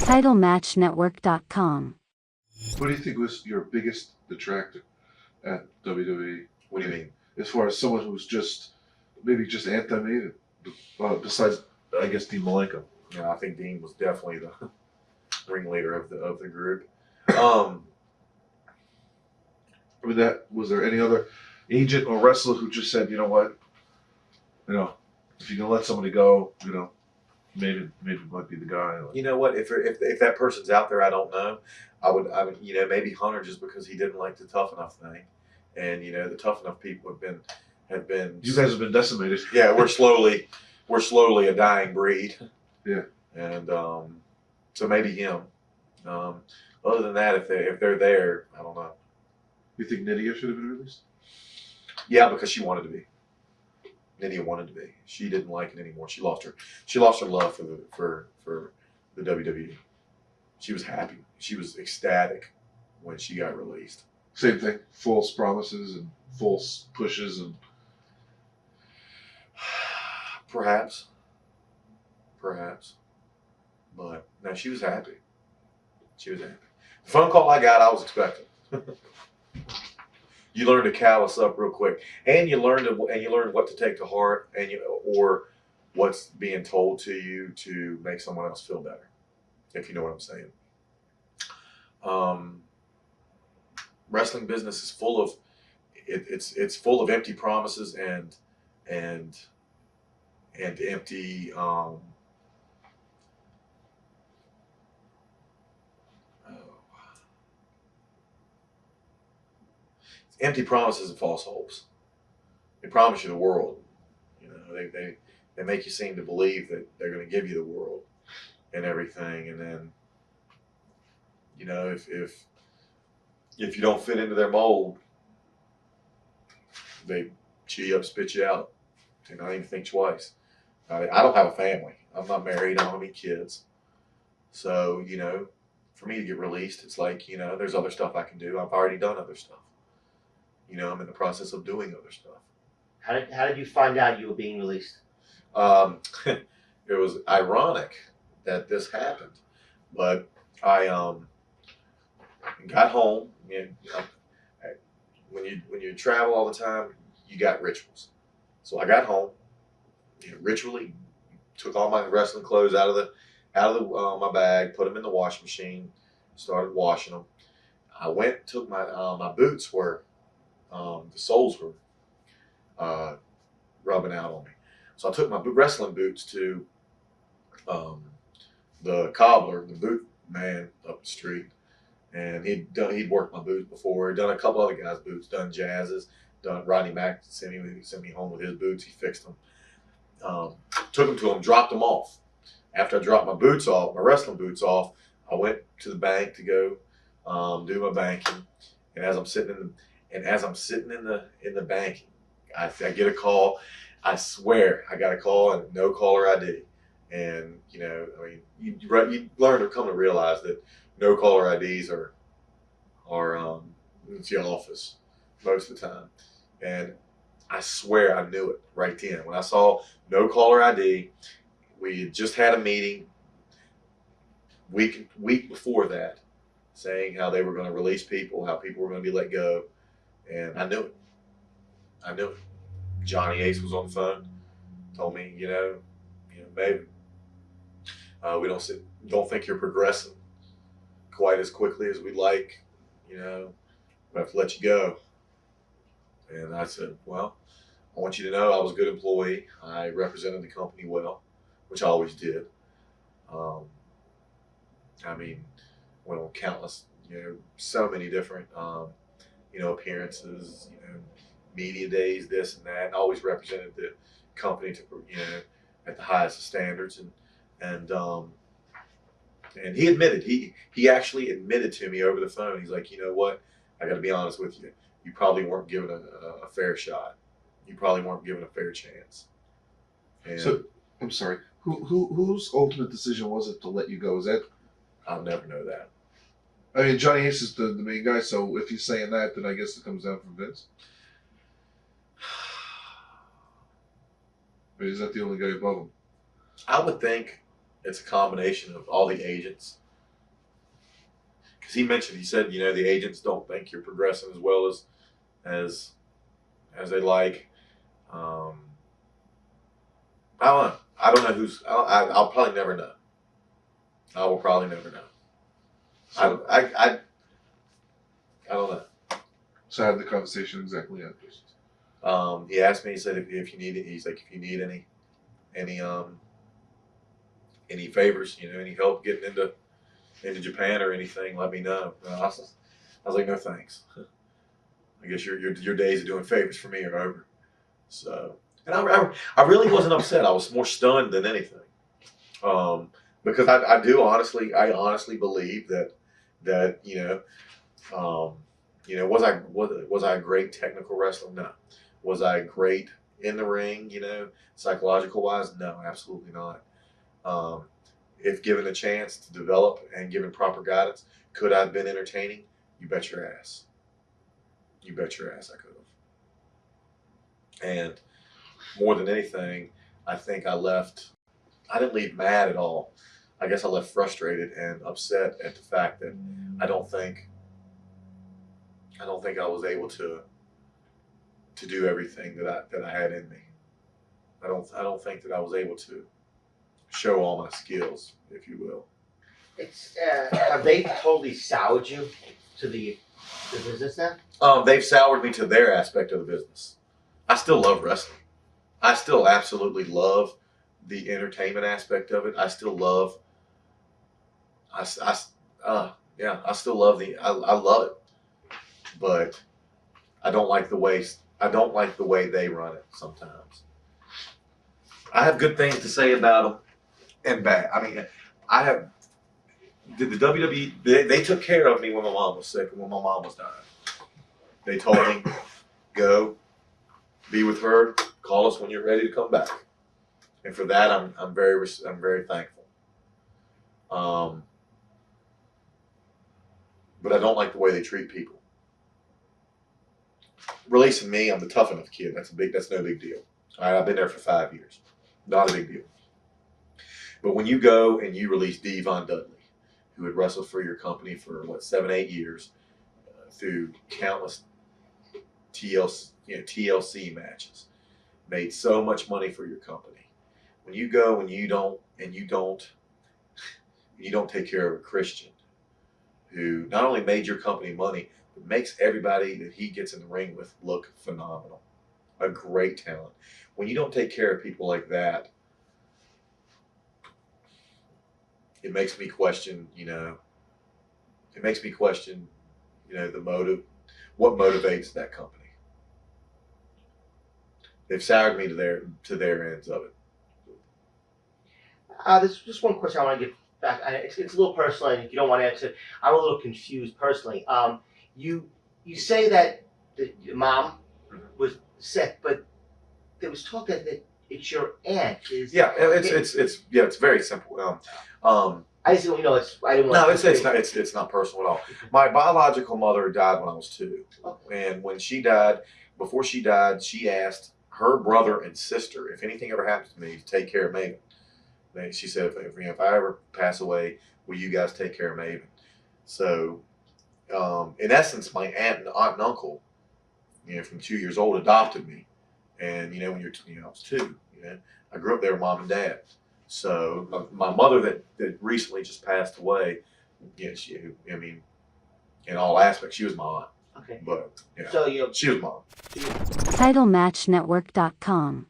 TitleMatchNetwork.com. What do you think was your biggest detractor at WWE? What do you mean? As far as someone who's just maybe just anti-Maven, besides I guess Dean Malenko. Yeah, I think Dean was definitely the ringleader of the group. I mean, was there any other agent or wrestler who just said, you know what, if you're gonna let somebody go, maybe might be the guy. You know what? If that person's out there, I don't know. I would maybe Hunter, just because he didn't like the Tough Enough thing, and the Tough Enough people have been. You guys have been decimated. Yeah, we're slowly a dying breed. Yeah, and so maybe him. Other than that, if they're there, I don't know. You think Nydia should have been released? Yeah, because she wanted to be. Nydia wanted to be. She didn't like it anymore. She lost her love for the WWE. She was happy. She was ecstatic when she got released. Same thing. False promises and false pushes and perhaps. But no, she was happy. The phone call I got, I was expecting. You learn to callous up real quick, and you learn what to take to heart, or what's being told to you to make someone else feel better, if you know what I'm saying. Wrestling business is full of it's full of empty promises and empty empty promises and false hopes. They promise you the world. They make you seem to believe that they're going to give you the world and everything, and then if you don't fit into their mold, they chew you up, spit you out. They not even think twice. I don't have a family. I'm not married. I don't have any kids. So for me to get released, it's like there's other stuff I can do. I've already done other stuff. I'm in the process of doing other stuff. How did you find out you were being released? It was ironic that this happened, but I got home. When you travel all the time, you got rituals. So I got home, ritually took all my wrestling clothes out of my bag, put them in the washing machine, started washing them. I went, took my boots were. The soles were rubbing out on me. So I took my wrestling boots to the cobbler, the boot man up the street, and he'd worked my boots before. He'd done a couple other guys' boots, done Jazz's, done Rodney Mack sent me home with his boots. He fixed them. Took them to him, dropped them off. After I dropped my wrestling boots off, I went to the bank to go do my banking, and as I'm sitting in the bank, I get a call. I swear I got a call and no caller ID. And you learn to come to realize that no caller IDs are it's the office most of the time. And I swear I knew it right then when I saw no caller ID. We had just had a meeting week before that, saying how they were going to release people, how people were going to be let go. And I knew it. Johnny Ace was on the phone, told me, Maven, we don't think you're progressing quite as quickly as we'd like. We have to let you go. And I said, well, I want you to know I was a good employee. I represented the company well, which I always did. Went on countless, so many different appearances, media days, this and that, and always represented the company to, at the highest of standards. And he admitted, he actually admitted to me over the phone. He's like, you know what? I got to be honest with you. You probably weren't given a fair shot. You probably weren't given a fair chance. And so, I'm sorry. Whose ultimate decision was it to let you go? Is that? I'll never know that. I mean, Johnny Ace is the main guy, so if he's saying that, then I guess it comes down from Vince. I mean, is that the only guy above him? I would think it's a combination of all the agents because he mentioned, he said, the agents don't think you're progressing as well as they like. I don't know. I don't know who's. I'll probably never know. I will probably never know. So, I don't know. so I had the conversation exactly after. He asked me. He said, if you need it, he's like, if you need any favors, any help getting into Japan or anything, let me know. I was like, no thanks. I guess your days of doing favors for me are over. So, and I really wasn't upset. I was more stunned than anything, because I honestly believe that was I a great technical wrestler? No. Was I great in the ring? Psychological wise? No, absolutely not. If given a chance to develop and given proper guidance, could I have been entertaining? You bet your ass. You bet your ass I could have. And more than anything, I think I didn't leave mad at all. I guess I left frustrated and upset at the fact that I don't think I was able to do everything that I had in me. I don't think that I was able to show all my skills, if you will. It's have they totally soured you to the business now? They've soured me to their aspect of the business. I still love wrestling. I still absolutely love the entertainment aspect of it. I still love. I still love I love it, but I don't like the way they run it sometimes. I have good things to say about them and bad. I mean, the WWE, they took care of me when my mom was sick and when my mom was dying. They told me, go, be with her, call us when you're ready to come back. And for that, I'm very thankful. But I don't like the way they treat people. Releasing me, I'm the tough enough kid. That's no big deal. All right, I've been there for 5 years. Not a big deal. But when you go and you release Devon Dudley, who had wrestled for your company for 7, 8 years, through countless TLC matches, made so much money for your company. When you go and you don't take care of a Christian who not only made your company money, but makes everybody that he gets in the ring with look phenomenal, a great talent. When you don't take care of people like that, it makes me question, the motive, what motivates that company. They've soured me to their ends of it. There's just one question I want to get back. It's a little personal, and if you don't want to answer, I'm a little confused personally. You say that your mom was sick, but there was talk that it's your aunt. It's very simple. I just it's I didn't want. No, it's not personal at all. My biological mother died when I was 2, and when she died, before she died, she asked her brother and sister if anything ever happens to me to take care of Maven. She said, if I ever pass away, will you guys take care of Maven? So, in essence, my aunt and uncle, from 2 years old, adopted me. And when I was 2, I grew up there with mom and dad. So my mother that recently just passed away, in all aspects, she was my aunt. Okay. But So she was mom. TitleMatchNetwork.com